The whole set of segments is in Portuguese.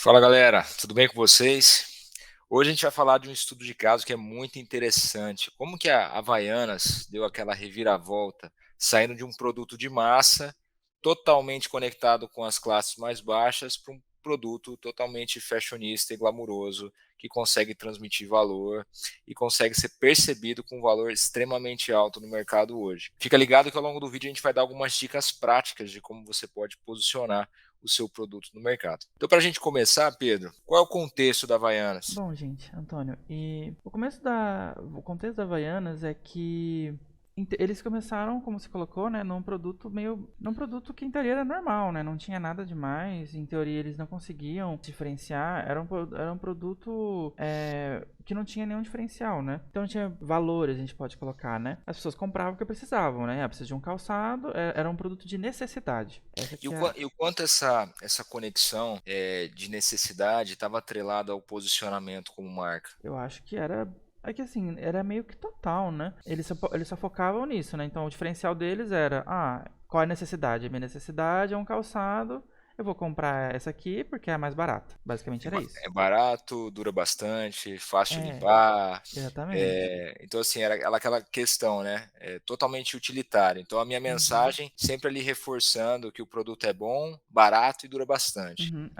Fala galera, tudo bem com vocês? Hoje a gente vai falar de um estudo de caso que é muito interessante. Como que a Havaianas deu aquela reviravolta, saindo de um produto de massa, totalmente conectado com as classes mais baixas, para um produto totalmente fashionista e glamuroso, que consegue transmitir valor e consegue ser percebido com um valor extremamente alto no mercado hoje. Fica ligado que ao longo do vídeo a gente vai dar algumas dicas práticas de como você pode posicionar o seu produto no mercado. Então, para a gente começar, Pedro, qual é o contexto da Havaianas? Bom, gente, Antônio, e o contexto da Havaianas é que eles começaram, como você colocou, né, num produto que em teoria era normal, né, não tinha nada demais, em teoria eles não conseguiam diferenciar, era um produto que não tinha nenhum diferencial, né, então não tinha valores, a gente pode colocar, né, as pessoas compravam porque precisavam, né, precisa de um calçado, era um produto de necessidade, essa E que é, o quanto essa conexão de necessidade estava atrelada ao posicionamento como marca? eu acho que era. É que assim, era meio que total, né? Eles só focavam nisso, né? Então o diferencial deles era: qual é a necessidade? A minha necessidade é um calçado, eu vou comprar essa aqui porque é a mais barata. Basicamente era isso. É barato, dura bastante, fácil de É, limpar. exatamente. Então, assim, era aquela questão, né? Totalmente utilitário. Então, a minha Uhum. mensagem sempre ali reforçando que o produto é bom, barato e dura bastante. Uhum,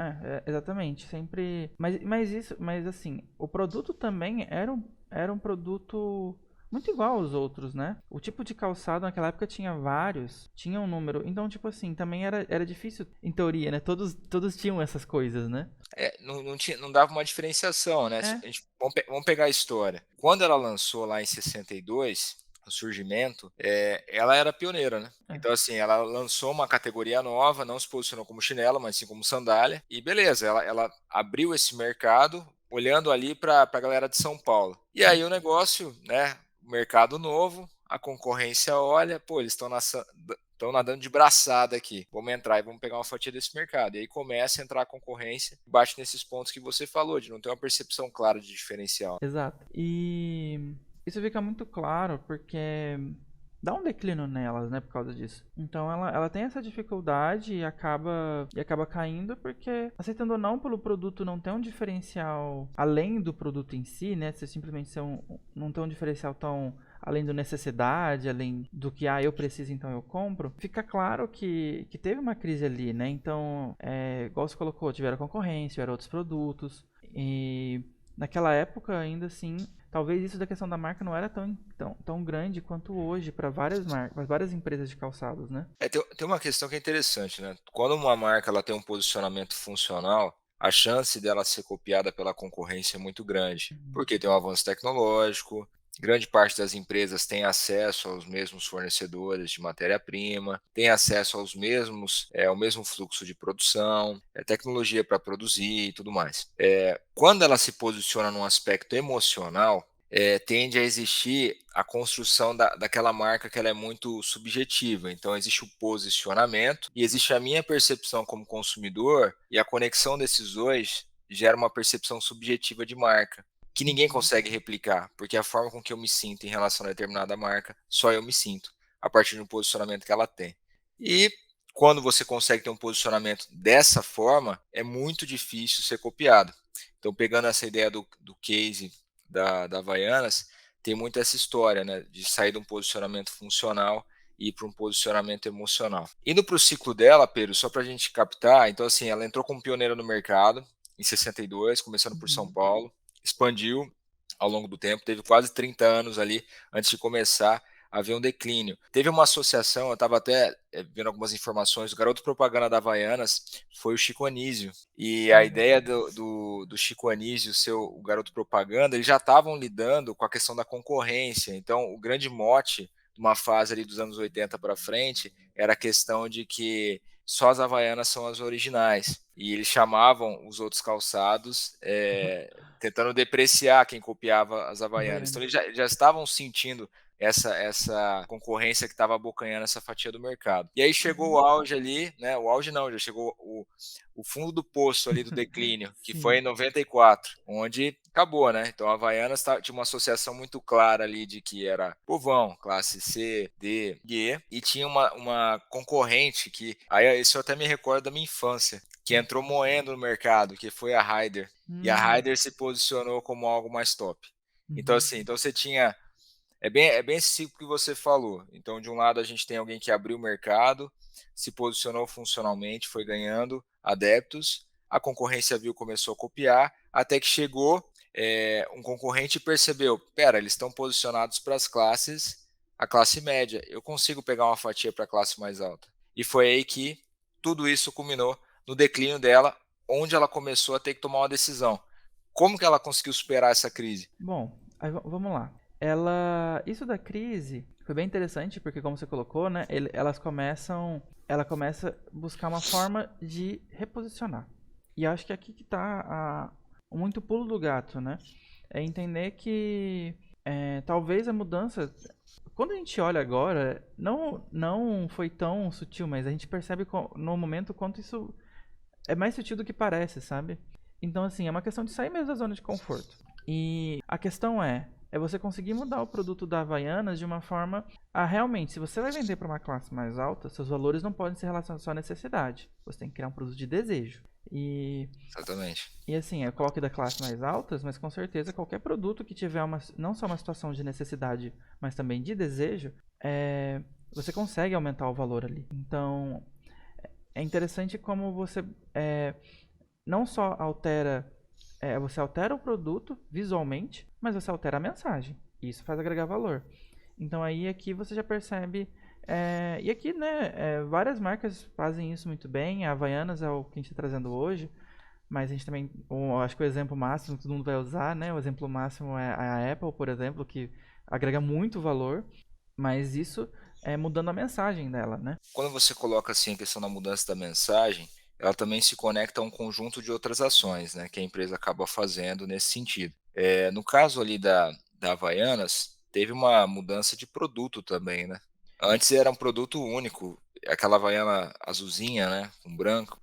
exatamente. Sempre. Mas assim, o produto também era um produto muito igual aos outros, né? O tipo de calçado naquela época tinha vários, tinha um número. Então, tipo assim, também era difícil, em teoria, né? Todos tinham essas coisas, né? Não dava uma diferenciação, né? É. Vamos pegar a história. Quando ela lançou lá em 62, o surgimento, ela era pioneira, né? É. Então, assim, ela lançou uma categoria nova, não se posicionou como chinela, mas sim como sandália. E beleza, ela abriu esse mercado olhando ali para a galera de São Paulo. E aí o negócio, né? O mercado novo, a concorrência olha, pô, eles estão nadando de braçada aqui. Vamos entrar e vamos pegar uma fatia desse mercado. E aí começa a entrar a concorrência, bate nesses pontos que você falou, de não ter uma percepção clara de diferencial. Exato. E isso fica muito claro porque dá um declínio nelas, né, por causa disso. Então ela tem essa dificuldade e acaba caindo porque, aceitando ou não, pelo produto não ter um diferencial além do produto em si, né, você simplesmente não ter um diferencial tão além da necessidade, além do que, eu preciso, então eu compro, fica claro que teve uma crise ali, né, então, igual você colocou, tiveram concorrência, tiveram outros produtos, e naquela época, ainda assim, talvez isso da questão da marca não era tão grande quanto hoje para várias marcas, para várias empresas de calçados, né? Tem uma questão que é interessante, né? Quando uma marca ela tem um posicionamento funcional, a chance dela ser copiada pela concorrência é muito grande, Uhum. porque tem um avanço tecnológico, grande parte das empresas tem acesso aos mesmos fornecedores de matéria-prima, tem acesso ao mesmo fluxo de produção, tecnologia para produzir e tudo mais. Quando ela se posiciona num aspecto emocional, tende a existir a construção daquela marca que ela é muito subjetiva. Então, existe o posicionamento e existe a minha percepção como consumidor, e a conexão desses dois gera uma percepção subjetiva de marca, que ninguém Uhum. consegue replicar, porque a forma com que eu me sinto em relação a determinada marca, só eu me sinto, a partir do posicionamento que ela tem. E quando você consegue ter um posicionamento dessa forma, é muito difícil ser copiado. Então, pegando essa ideia do case da Havaianas, tem muito essa história, né, de sair de um posicionamento funcional e ir para um posicionamento emocional. Indo para o ciclo dela, Pedro, só para a gente captar, então assim, ela entrou como pioneira no mercado em 62, começando por São Uhum. Paulo, expandiu ao longo do tempo, teve quase 30 anos ali antes de começar a ver um declínio. Teve uma associação, eu estava até vendo algumas informações, o garoto propaganda da Havaianas foi o Chico Anísio. E a ideia do Chico Anísio ser o garoto propaganda, eles já estavam lidando com a questão da concorrência. Então, o grande mote de uma fase ali dos anos 80 para frente era a questão de que só as Havaianas são as originais. E eles chamavam os outros calçados, tentando depreciar quem copiava as Havaianas. Então, Havaianas. eles já estavam sentindo essa concorrência que estava abocanhando essa fatia do mercado. E aí chegou o Uhum. auge ali, né? O auge não, já chegou o fundo do poço ali do declínio, que foi Sim. em 94, onde acabou, né? Então a Havaianas tinha uma associação muito clara ali de que era povão, classe C, D, G, e tinha uma concorrente que, aí isso eu até me recordo da minha infância, que entrou moendo no mercado, que foi a Raider. E a Hum, Raider se posicionou como algo mais top. Então, uhum. assim, então você tinha. É bem esse ciclo que você falou. Então, de um lado, a gente tem alguém que abriu o mercado, se posicionou funcionalmente, foi ganhando adeptos, a concorrência viu, começou a copiar, até que chegou um concorrente e percebeu: pera, eles estão posicionados para as classes, a classe média, eu consigo pegar uma fatia para a classe mais alta. E foi aí que tudo isso culminou no declínio dela, onde ela começou a ter que tomar uma decisão. Como que ela conseguiu superar essa crise? Bom, aí vamos lá. Isso da crise foi bem interessante porque, como você colocou, né, ela começa a buscar uma forma de reposicionar. E acho que aqui que tá muito pulo do gato, né? É entender que talvez a mudança, quando a gente olha agora, não foi tão sutil, mas a gente percebe no momento quanto isso é mais sutil do que parece, sabe? Então, assim, é uma questão de sair mesmo da zona de conforto. E a questão é você conseguir mudar o produto da Havaianas de uma forma a realmente, se você vai vender para uma classe mais alta, seus valores não podem ser relacionados só à necessidade. Você tem que criar um produto de desejo. Exatamente. E assim, eu coloco da classe mais altas, mas com certeza qualquer produto que tiver não só uma situação de necessidade, mas também de desejo, você consegue aumentar o valor ali. Então, é interessante como você não só você altera o produto visualmente, mas você altera a mensagem. E isso faz agregar valor. Então aí aqui você já percebe. E aqui, né, várias marcas fazem isso muito bem. A Havaianas é o que a gente está trazendo hoje. Mas a gente também, acho que o exemplo máximo que todo mundo vai usar, né? O exemplo máximo é a Apple, por exemplo, que agrega muito valor, mas isso é mudando a mensagem dela, né? Quando você coloca assim a questão da mudança da mensagem, ela também se conecta a um conjunto de outras ações, né, que a empresa acaba fazendo nesse sentido. No caso ali da Havaianas, teve uma mudança de produto também, né? Antes era um produto único, aquela Havaiana azulzinha, né, com branco.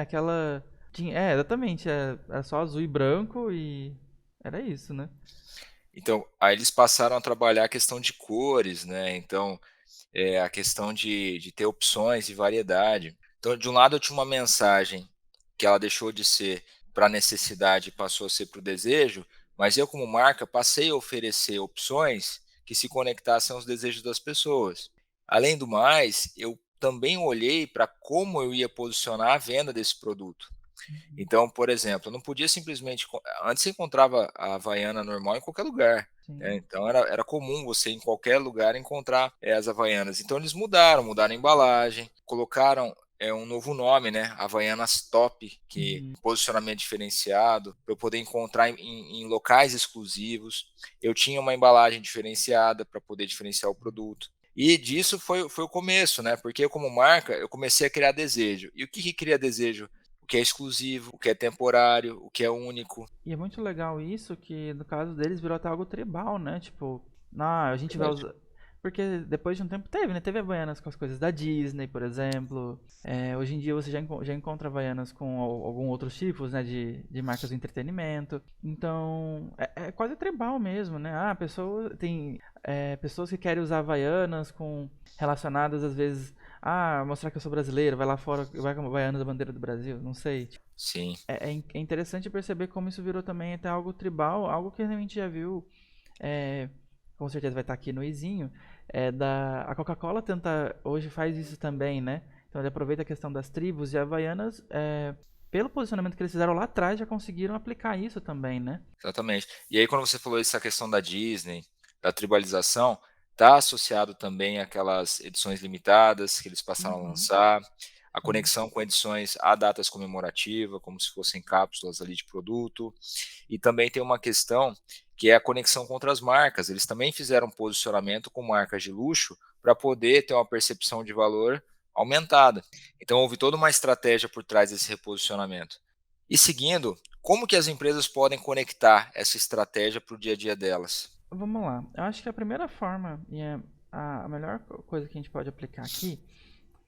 Aquela. Exatamente. Era só azul e branco e. Era isso, né? Então, aí eles passaram a trabalhar a questão de cores, né? Então, a questão de ter opções e variedade. Então, de um lado, eu tinha uma mensagem que ela deixou de ser para necessidade e passou a ser para o desejo, mas eu, como marca, passei a oferecer opções que se conectassem aos desejos das pessoas. Além do mais, eu também olhei para como eu ia posicionar a venda desse produto. Uhum. Então, por exemplo, eu não podia simplesmente. Antes você encontrava a Havaiana normal em qualquer lugar. Sim. Então era comum você em qualquer lugar encontrar as Havaianas. Então eles mudaram a embalagem, colocaram um novo nome, né? Havaianas Top, que Uhum. posicionamento diferenciado, para eu poder encontrar em locais exclusivos. Eu tinha uma embalagem diferenciada para poder diferenciar o produto. E disso foi o começo, né? Porque eu, como marca, eu comecei a criar desejo. E o que cria desejo? O que é exclusivo, o que é temporário, o que é único. E é muito legal isso, que no caso deles virou até algo tribal, né? Tipo, a gente vai Verdade. usar. Porque depois de um tempo teve, né? Teve Havaianas com as coisas da Disney, por exemplo. Hoje em dia você já encontra Havaianas com alguns outros tipos, né? De marcas de entretenimento. Então, é quase tribal mesmo, né? Tem pessoas que querem usar Havaianas relacionadas às vezes. Mostrar que eu sou brasileiro, vai lá fora, vai com Havaianas da bandeira do Brasil, não sei. Sim, É interessante perceber como isso virou também até algo tribal, algo que a gente já viu, é, com certeza vai estar aqui no Izinho, a Coca-Cola hoje faz isso também, né? Então ele aproveita a questão das tribos e a Havaianas, pelo posicionamento que eles fizeram lá atrás, já conseguiram aplicar isso também, né? exatamente. E aí, quando você falou essa questão da Disney, da tribalização, está associado também àquelas edições limitadas que eles passaram a Uhum, lançar, a sim. conexão com edições a datas comemorativas, como se fossem cápsulas ali de produto. E também tem uma questão que é a conexão com outras marcas. Eles também fizeram um posicionamento com marcas de luxo para poder ter uma percepção de valor aumentada. Então houve toda uma estratégia por trás desse reposicionamento. E seguindo, como que as empresas podem conectar essa estratégia para o dia a dia delas? Vamos lá. Eu acho que a primeira forma e a melhor coisa que a gente pode aplicar aqui,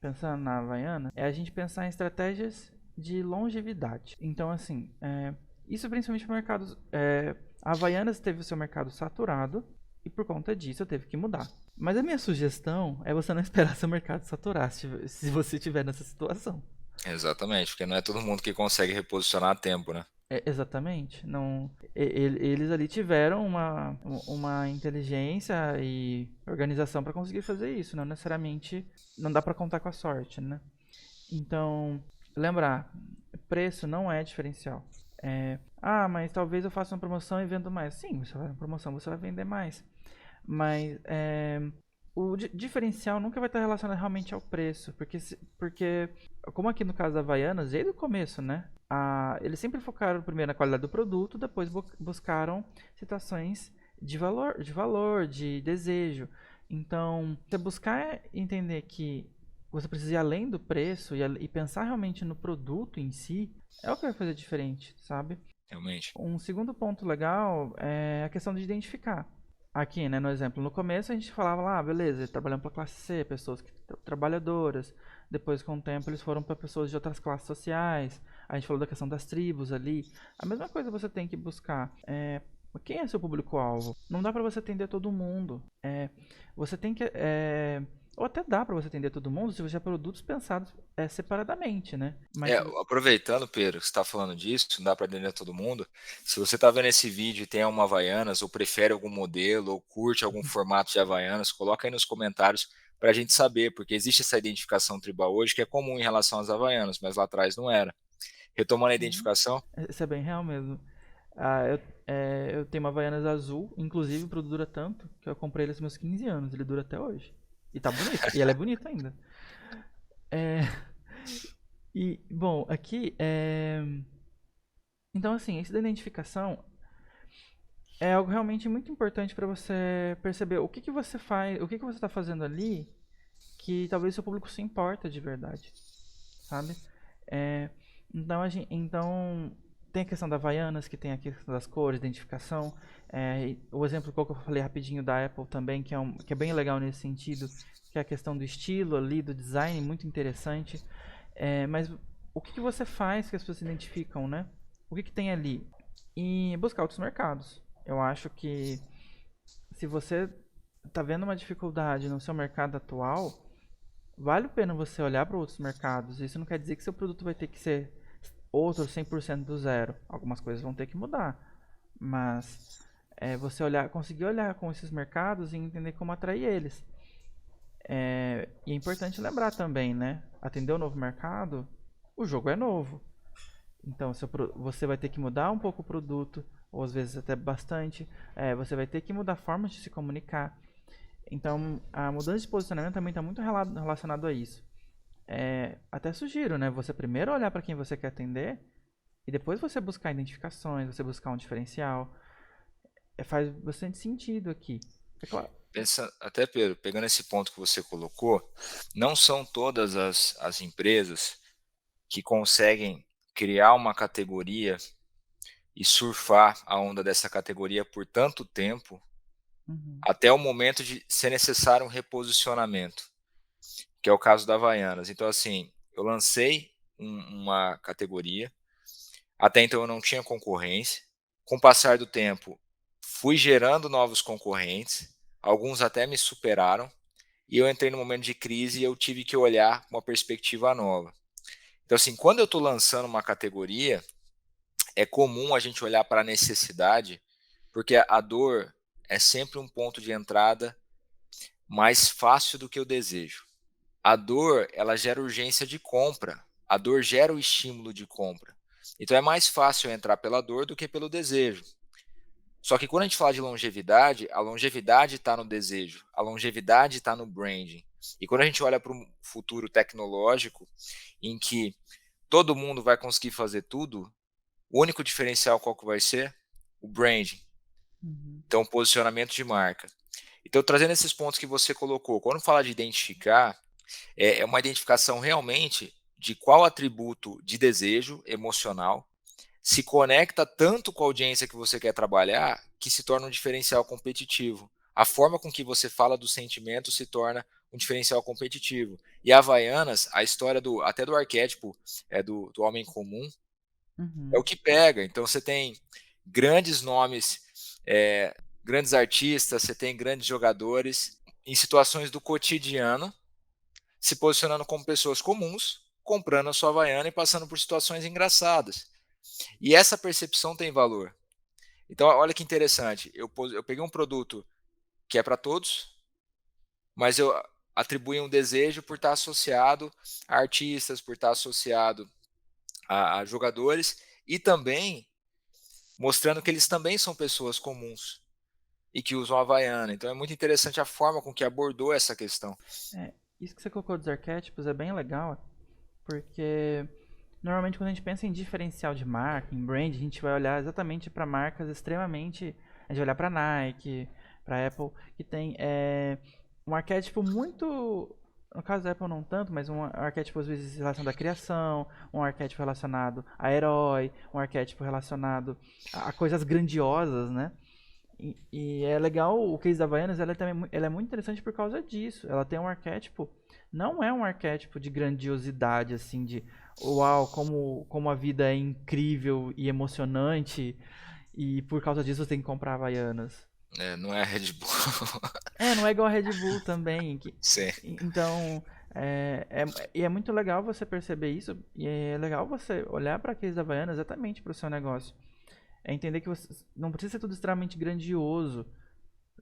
pensando na Havaiana, é a gente pensar em estratégias de longevidade. Então, assim, isso principalmente para mercados. A Havaianas teve o seu mercado saturado e por conta disso teve que mudar. Mas a minha sugestão é você não esperar seu mercado saturar se você estiver nessa situação. Exatamente, porque não é todo mundo que consegue reposicionar a tempo, né? Exatamente. Não, eles ali tiveram uma inteligência e organização para conseguir fazer isso. Não necessariamente não dá para contar com a sorte, né? Então, lembrar, preço não é diferencial. Mas talvez eu faça uma promoção e vendo mais. Sim, você vai na promoção, você vai vender mais. Mas o diferencial nunca vai estar relacionado realmente ao preço, porque como aqui no caso da Havaianas, desde o começo, né? Eles sempre focaram primeiro na qualidade do produto, depois buscaram situações de valor, de desejo. Então, você buscar entender que você precisa ir além do preço e pensar realmente no produto em si, é o que vai fazer diferente, sabe? Realmente. Um segundo ponto legal é a questão de identificar. Aqui, né, no exemplo, no começo a gente falava lá, beleza, trabalhando para classe C, pessoas trabalhadoras. Depois, com o tempo, eles foram para pessoas de outras classes sociais. A gente falou da questão das tribos ali. A mesma coisa você tem que buscar. Quem é seu público-alvo? Não dá para você atender todo mundo. Você tem que. Ou até dá para você atender todo mundo se você tiver produtos pensados separadamente, né? Mas Aproveitando, Pedro, que você está falando disso, não dá para atender todo mundo. Se você está vendo esse vídeo e tem uma Havaianas, ou prefere algum modelo, ou curte algum formato de Havaianas, coloca aí nos comentários para a gente saber, porque existe essa identificação tribal hoje que é comum em relação às Havaianas, mas lá atrás não era. Retomando a sim, identificação, isso é bem real mesmo. Eu tenho uma Havaianas azul, inclusive o produto dura tanto que eu comprei ele aos meus 15 anos, ele dura até hoje. E tá bonito, e ela é bonita ainda. É, bom, aqui, então assim, essa da identificação é algo realmente muito importante para você perceber o que que você faz, o que que você está fazendo ali que talvez seu público se importa de verdade, sabe? É, então, tem a questão da Havaianas, que tem a questão das cores, identificação. O exemplo que eu falei rapidinho da Apple também, que é bem legal nesse sentido, que é a questão do estilo ali, do design, muito interessante. Mas o que, que você faz que as pessoas se identificam, né? O que, que tem ali? E buscar outros mercados. Eu acho que se você está vendo uma dificuldade no seu mercado atual, vale a pena você olhar para outros mercados. Isso não quer dizer que seu produto vai ter que ser outro 100% do zero. Algumas coisas vão ter que mudar. Mas você conseguir olhar com esses mercados e entender como atrair eles. E é importante lembrar também, né? Atender o novo mercado, o jogo é novo. Então você vai ter que mudar um pouco o produto, ou às vezes até bastante. Você vai ter que mudar a forma de se comunicar. Então, a mudança de posicionamento também está muito relacionado a isso. Até sugiro, né? Você primeiro olhar para quem você quer atender e depois você buscar identificações, você buscar um diferencial. Faz bastante sentido aqui. É claro. pensa, até Pedro, pegando esse ponto que você colocou, não são todas as empresas que conseguem criar uma categoria e surfar a onda dessa categoria por tanto tempo, Uhum, até o momento de ser necessário um reposicionamento, que é o caso da Havaianas. Então, assim, eu lancei uma categoria, até então eu não tinha concorrência. Com o passar do tempo, fui gerando novos concorrentes, alguns até me superaram, e eu entrei no momento de crise e eu tive que olhar uma perspectiva nova. Então, assim, quando eu estou lançando uma categoria, é comum a gente olhar para a necessidade, porque a dor é sempre um ponto de entrada mais fácil do que o desejo. A dor, ela gera urgência de compra. A dor gera o estímulo de compra. Então é mais fácil entrar pela dor do que pelo desejo. Só que quando a gente fala de longevidade, a longevidade está no desejo, a longevidade está no branding. E quando a gente olha para um futuro tecnológico em que todo mundo vai conseguir fazer tudo, o único diferencial qual que vai ser? O branding. uhum, Então, posicionamento de marca. Então, trazendo esses pontos que você colocou, quando fala de identificar, é uma identificação realmente de qual atributo de desejo emocional se conecta tanto com a audiência que você quer trabalhar que se torna um diferencial competitivo. A forma com que você fala do sentimento se torna um diferencial competitivo. E a Havaianas, a história até do arquétipo do homem comum, é o uhum, que pega. Então você tem grandes nomes, grandes artistas, você tem grandes jogadores em situações do cotidiano, se posicionando como pessoas comuns, comprando a sua Havaiana e passando por situações engraçadas. E essa percepção tem valor. Então, olha que interessante, eu peguei um produto que é para todos, mas eu atribuí um desejo por estar associado a artistas, por estar associado a jogadores, e também mostrando que eles também são pessoas comuns e que usam a Havaiana. Então é muito interessante a forma com que abordou essa questão. É, isso que você colocou dos arquétipos é bem legal, porque normalmente quando a gente pensa em diferencial de marca, em brand, a gente vai olhar exatamente para marcas extremamente. A gente vai olhar para Nike, para Apple, que tem um arquétipo muito. No caso da Apple não tanto, mas um arquétipo às vezes relacionado à criação, um arquétipo relacionado a herói, um arquétipo relacionado a coisas grandiosas, né? E é legal, o case da Havaianas, ela é muito interessante por causa disso. Ela tem um arquétipo, não é um arquétipo de grandiosidade, assim, de uau, como a vida é incrível e emocionante, e por causa disso você tem que comprar Havaianas. Não é a Red Bull. Não é igual a Red Bull também. Sim. Então, e é muito legal você perceber isso, e é legal você olhar para a case da Havaianas exatamente para o seu negócio. É entender que você não precisa ser tudo extremamente grandioso.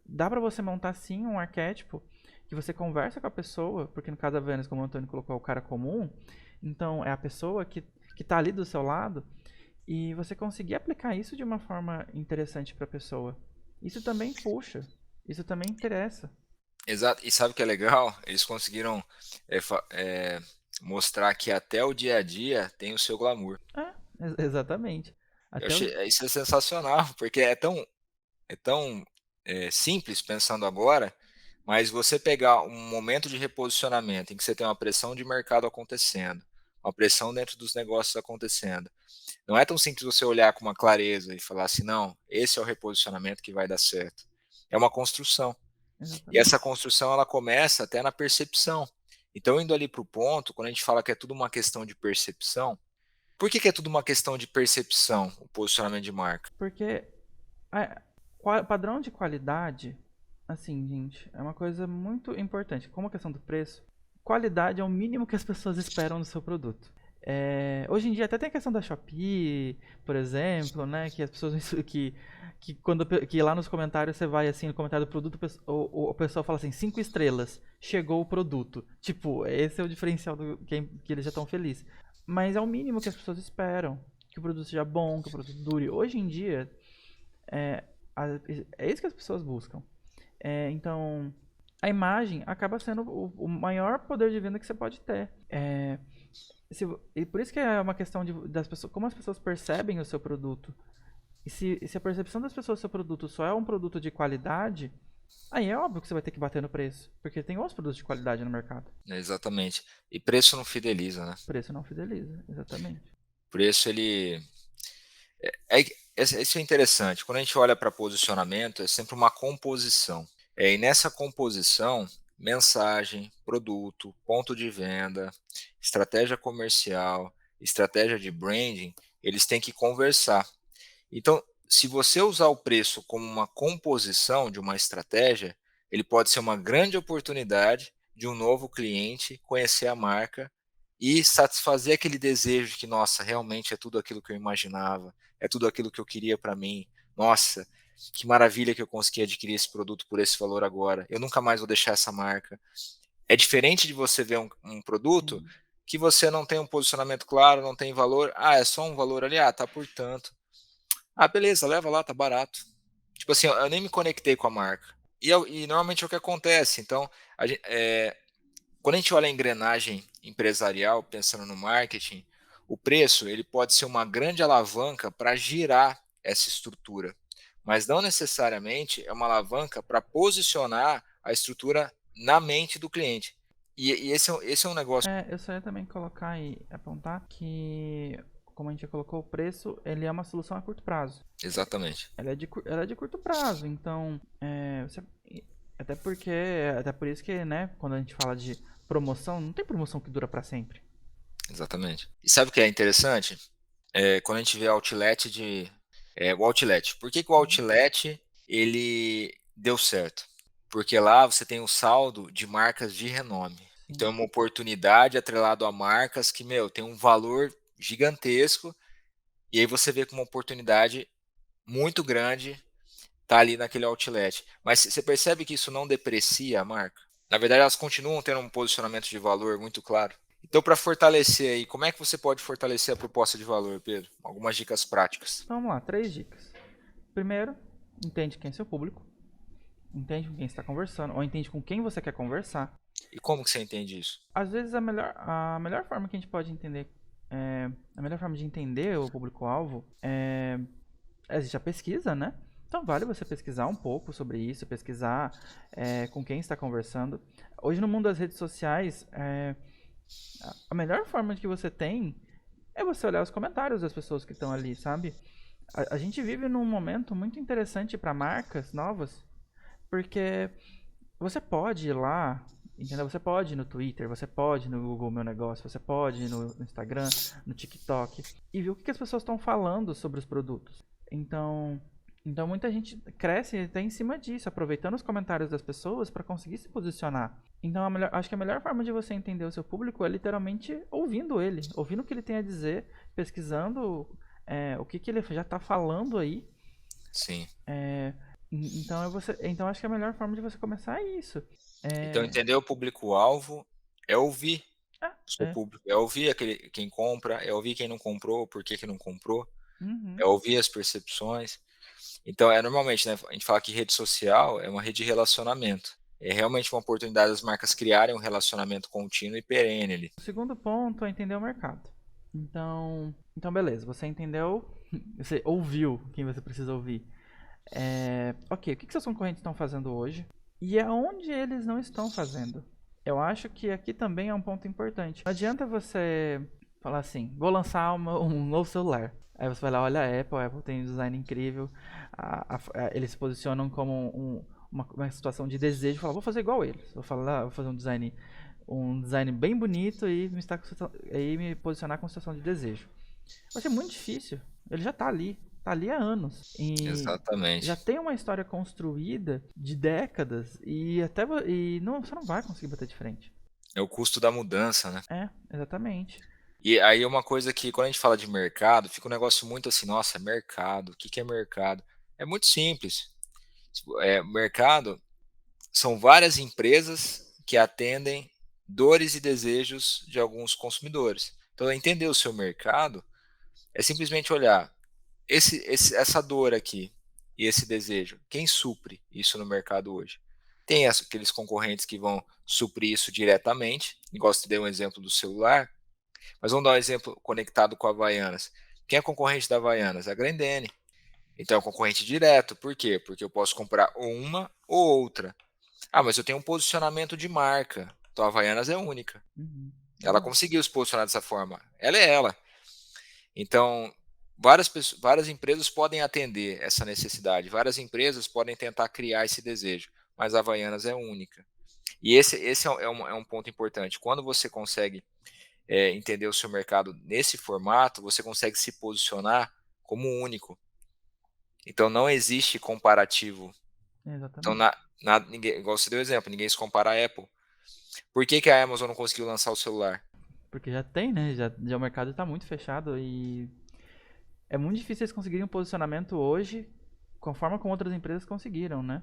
Dá pra você montar sim um arquétipo que você conversa com a pessoa, porque no caso da Vênus, como o Antônio colocou, é o cara comum, então é a pessoa que tá ali do seu lado, e você conseguir aplicar isso de uma forma interessante pra pessoa. Isso também puxa, isso também interessa. Exato. E sabe o que é legal? Eles conseguiram mostrar que até o dia a dia tem o seu glamour. Exatamente. Eu Até o, achei isso é sensacional, porque é tão simples pensando agora, mas você pegar um momento de reposicionamento em que você tem uma pressão de mercado acontecendo, uma pressão dentro dos negócios acontecendo. Não é tão simples você olhar com uma clareza e falar assim, não, esse é o reposicionamento que vai dar certo. É uma construção. E essa exatamente. construção ela começa até na percepção. Então, indo ali para o ponto, quando a gente fala que é tudo uma questão de percepção, por que é tudo uma questão de percepção, o posicionamento de marca? Porque padrão de qualidade, assim, gente, é uma coisa muito importante. Como a questão do preço, qualidade é o mínimo que as pessoas esperam do seu produto. Hoje em dia até tem a questão da Shopee, por exemplo, né, que as pessoas que lá nos comentários você vai assim no comentário do produto o pessoal fala assim 5 estrelas, chegou o produto. Tipo, esse é o diferencial que eles já estão felizes. Mas é o mínimo que as pessoas esperam, que o produto seja bom, que o produto dure. Hoje em dia é, é isso que as pessoas buscam. Então, a imagem acaba sendo o maior poder de venda que você pode ter. E por isso que é uma questão das pessoas, como as pessoas percebem o seu produto. E se a percepção das pessoas do seu produto só é um produto de qualidade, aí é óbvio que você vai ter que bater no preço, porque tem outros produtos de qualidade no mercado. Exatamente. E preço não fideliza, né? O preço não fideliza, exatamente. Preço ele isso é interessante. Quando a gente olha para posicionamento, é sempre uma composição. E nessa composição, mensagem, produto, ponto de venda, estratégia comercial, estratégia de branding, eles têm que conversar. Então, se você usar o preço como uma composição de uma estratégia, ele pode ser uma grande oportunidade de um novo cliente conhecer a marca e satisfazer aquele desejo de que, nossa, realmente é tudo aquilo que eu imaginava, é tudo aquilo que eu queria para mim. Nossa, que maravilha que eu consegui adquirir esse produto por esse valor agora. Eu nunca mais vou deixar essa marca. É diferente de você ver um produto Sim. que você não tem um posicionamento claro, não tem valor. Ah, é só um valor ali, ah, tá por tanto. Ah, beleza, leva lá, tá barato. Tipo assim, eu nem me conectei com a marca. E normalmente é o que acontece. Então, quando a gente olha a engrenagem empresarial, pensando no marketing, o preço ele pode ser uma grande alavanca para girar essa estrutura, mas não necessariamente é uma alavanca para posicionar a estrutura na mente do cliente. E esse é um negócio. Eu só ia também colocar e apontar que, como a gente já colocou, o preço ele é uma solução a curto prazo. Exatamente. Ela é de curto prazo, então até por isso que, né, quando a gente fala de promoção, não tem promoção que dura pra sempre. Exatamente. E sabe o que é interessante? Quando a gente vê o outlet. Por que que o Uhum. outlet ele deu certo? Porque lá você tem um saldo de marcas de renome. Então é Sim. uma oportunidade atrelado a marcas que, meu, tem um valor gigantesco, e aí você vê que uma oportunidade muito grande tá ali naquele outlet. Mas você percebe que isso não deprecia a marca? Na verdade, elas continuam tendo um posicionamento de valor muito claro. Então, para fortalecer aí, como é que você pode fortalecer a proposta de valor, Pedro? Algumas dicas práticas. Então vamos lá, 3 dicas. Primeiro, entende quem é seu público, entende com quem você está conversando, ou entende com quem você quer conversar. E como que você entende isso? Às vezes a melhor forma que a gente pode entender, a melhor forma de entender o público-alvo existe a pesquisa, né? Então vale você pesquisar um pouco sobre isso, pesquisar com quem está conversando. Hoje no mundo das redes sociais, a melhor forma que você tem é você olhar os comentários das pessoas que estão ali, sabe? A gente vive num momento muito interessante para marcas novas, porque você pode ir lá, entendeu? Você pode ir no Twitter, você pode ir no Google Meu Negócio, você pode ir no Instagram, no TikTok e ver o que as pessoas estão falando sobre os produtos. Então, então muita gente cresce até em cima disso, aproveitando os comentários das pessoas para conseguir se posicionar. Então, acho que a melhor forma de você entender o seu público é literalmente ouvindo ele, ouvindo o que ele tem a dizer, pesquisando o que ele já está falando aí. Sim. é, então acho que a melhor forma de você começar é isso. Então, É, entender o público-alvo é ouvir o seu é. público, é ouvir quem compra, é ouvir quem não comprou, por que que não comprou, é Uhum. ouvir as percepções. Então, normalmente, né, a gente fala que rede social é uma rede de relacionamento. É realmente uma oportunidade das marcas criarem um relacionamento contínuo e perene ali. O segundo ponto é entender o mercado. Então beleza, você entendeu, você ouviu quem você precisa ouvir. Ok, o que seus concorrentes estão fazendo hoje e aonde eles não estão fazendo? Eu acho que aqui também é um ponto importante. Não adianta você falar assim, vou lançar um novo celular. Aí você vai lá, olha a Apple tem um design incrível, eles se posicionam como uma situação de desejo, fala, vou fazer igual eles, vou fazer um design bem bonito e me posicionar com situação de desejo. Vai ser muito difícil. Ele já tá ali há anos. E já Exatamente. tem uma história construída de décadas e não, você não vai conseguir bater de frente. É o custo da mudança, né? Exatamente. E aí uma coisa que quando a gente fala de mercado, fica um negócio muito assim, nossa, mercado, o que que é mercado? É muito simples. Mercado são várias empresas que atendem dores e desejos de alguns consumidores. Então, entender o seu mercado é simplesmente olhar essa dor aqui e esse desejo, quem supre isso no mercado hoje? Tem aqueles concorrentes que vão suprir isso diretamente, igual você deu um exemplo do celular, mas vamos dar um exemplo conectado com a Havaianas. Quem é concorrente da Havaianas? A Grendene. Então é um concorrente direto. Por quê? Porque eu posso comprar uma ou outra. Ah, mas eu tenho um posicionamento de marca. Então a Havaianas é única. Uhum. Ela Verdade. conseguiu se posicionar dessa forma. Ela é ela. Então, várias empresas podem atender essa necessidade. Várias empresas podem tentar criar esse desejo. Mas a Havaianas é única. E esse é um ponto importante. Quando você consegue entender o seu mercado nesse formato, você consegue se posicionar como único. Então não existe comparativo. Então, Exatamente. ninguém, igual você deu exemplo, ninguém se compara à Apple. Por que, que a Amazon não conseguiu lançar o celular? Porque já tem, né? Já o mercado tá muito fechado e é muito difícil eles conseguirem um posicionamento hoje com a forma como outras empresas conseguiram, né?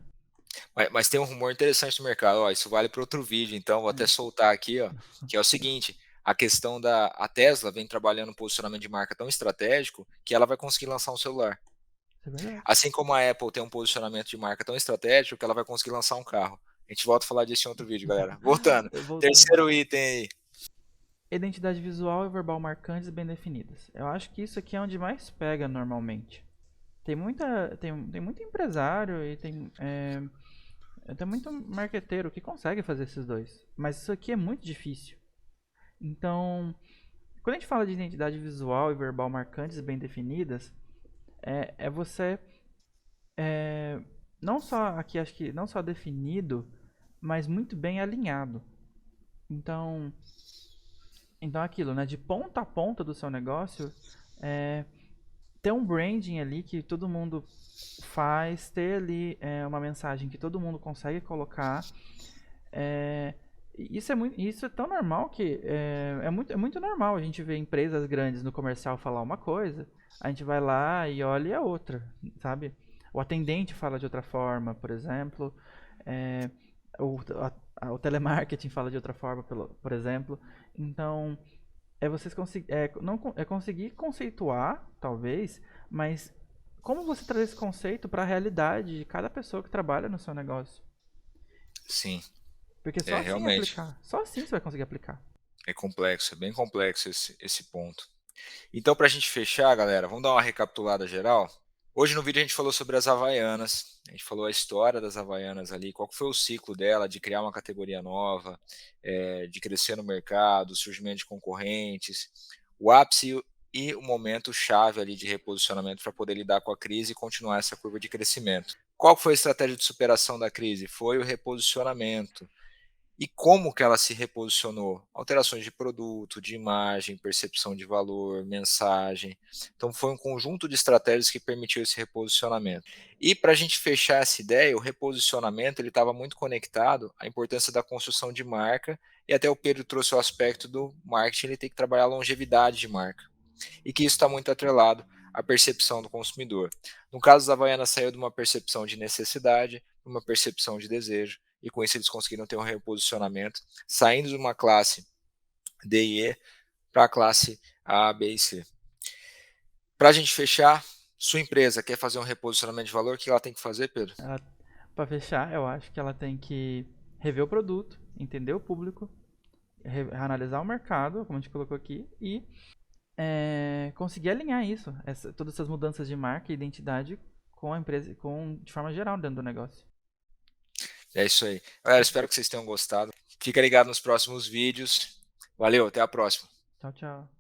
Mas tem um rumor interessante no mercado. Ó, isso vale para outro vídeo, então vou até É. soltar aqui, ó, que é o seguinte: a questão a Tesla vem trabalhando um posicionamento de marca tão estratégico que ela vai conseguir lançar um celular. Isso é verdade. Assim como a Apple tem um posicionamento de marca tão estratégico que ela vai conseguir lançar um carro. A gente volta a falar disso em outro vídeo, galera. Voltando. Voltando. Terceiro item aí. Identidade visual e verbal marcantes e bem definidas. Eu acho que isso aqui é onde mais pega normalmente. Tem muito empresário e tem muito marqueteiro que consegue fazer esses dois. Mas isso aqui é muito difícil. Então, quando a gente fala de identidade visual e verbal marcantes e bem definidas, é você não só aqui acho que não só definido, mas muito bem alinhado. Então, então aquilo, né, de ponta a ponta do seu negócio, é, ter um branding ali que todo mundo faz, ter ali uma mensagem que todo mundo consegue colocar, é, Isso é tão normal que é muito normal a gente ver empresas grandes no comercial falar uma coisa, a gente vai lá e olha e é outra, sabe? O atendente fala de outra forma, por exemplo, é, o, o telemarketing fala de outra forma, por exemplo. Então, não, é conseguir conceituar, talvez, mas como você trazer esse conceito para a realidade de cada pessoa que trabalha no seu negócio? Sim, Porque só é assim realmente. aplicar. Só assim você vai conseguir aplicar. É complexo, é bem complexo esse ponto. Então, para a gente fechar, galera, vamos dar uma recapitulada geral. Hoje no vídeo a gente falou sobre as Havaianas, a gente falou a história das Havaianas ali, qual que foi o ciclo dela de criar uma categoria nova, de crescer no mercado, o surgimento de concorrentes, o ápice e o momento chave ali de reposicionamento para poder lidar com a crise e continuar essa curva de crescimento. Qual foi a estratégia de superação da crise? Foi o reposicionamento. E como que ela se reposicionou? Alterações de produto, de imagem, percepção de valor, mensagem. Então foi um conjunto de estratégias que permitiu esse reposicionamento. E para a gente fechar essa ideia, o reposicionamento ele estava muito conectado à importância da construção de marca e até o Pedro trouxe o aspecto do marketing, ele tem que trabalhar a longevidade de marca e que isso está muito atrelado à percepção do consumidor. No caso da Havaiana, saiu de uma percepção de necessidade para uma percepção de desejo, e com isso eles conseguiram ter um reposicionamento, saindo de uma classe D e E para a classe A, B e C. Para a gente fechar, sua empresa quer fazer um reposicionamento de valor, o que ela tem que fazer, Pedro? Para fechar, eu acho que ela tem que rever o produto, entender o público, analisar o mercado, como a gente colocou aqui, e conseguir alinhar isso, todas essas mudanças de marca e identidade com a empresa, de forma geral dentro do negócio. É isso aí. Galera, espero que vocês tenham gostado. Fica ligado nos próximos vídeos. Valeu, até a próxima. Tchau, tchau.